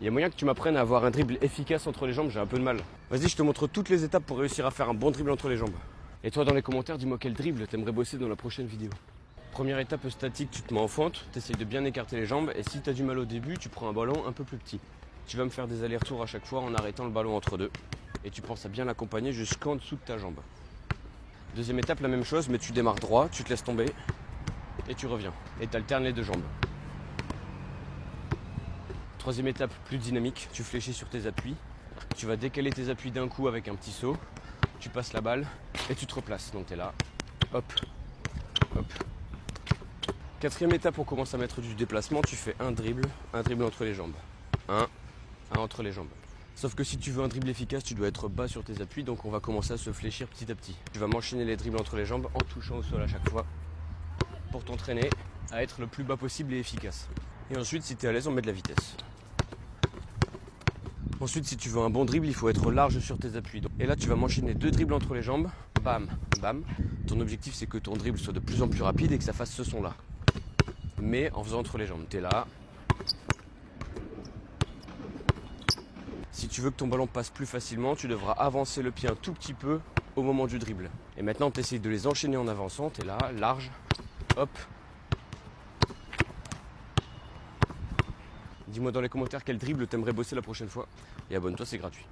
Il y a moyen que tu m'apprennes à avoir un dribble efficace entre les jambes, j'ai un peu de mal. Vas-y, je te montre toutes les étapes pour réussir à faire un bon dribble entre les jambes. Et toi, dans les commentaires, dis-moi quel dribble t'aimerais bosser dans la prochaine vidéo. Première étape statique, tu te mets en fente, tu essayes de bien écarter les jambes et si tu as du mal au début, tu prends un ballon un peu plus petit. Tu vas me faire des allers-retours à chaque fois en arrêtant le ballon entre deux. Et tu penses à bien l'accompagner jusqu'en dessous de ta jambe. Deuxième étape, la même chose, mais tu démarres droit, tu te laisses tomber et tu reviens. Et tu alternes les deux jambes. Troisième étape, plus dynamique, tu fléchis sur tes appuis. Tu vas décaler tes appuis d'un coup avec un petit saut. Tu passes la balle et tu te replaces. Donc tu es là, hop, hop. Quatrième étape, on commence à mettre du déplacement. Tu fais un dribble entre les jambes. Un entre les jambes. Sauf que si tu veux un dribble efficace, tu dois être bas sur tes appuis, donc on va commencer à se fléchir petit à petit. Tu vas m'enchaîner les dribbles entre les jambes en touchant au sol à chaque fois pour t'entraîner à être le plus bas possible et efficace. Et ensuite, si tu es à l'aise, on met de la vitesse. Ensuite, si tu veux un bon dribble, il faut être large sur tes appuis. Et là, tu vas m'enchaîner 2 dribbles entre les jambes, bam, bam. Ton objectif, c'est que ton dribble soit de plus en plus rapide et que ça fasse ce son-là. Mais en faisant entre les jambes, tu es là. Si tu veux que ton ballon passe plus facilement, tu devras avancer le pied un tout petit peu au moment du dribble. Et maintenant, tu essaies de les enchaîner en avançant. Tu es là, large, hop. Dis-moi dans les commentaires quel dribble t'aimerais bosser la prochaine fois. Et abonne-toi, c'est gratuit.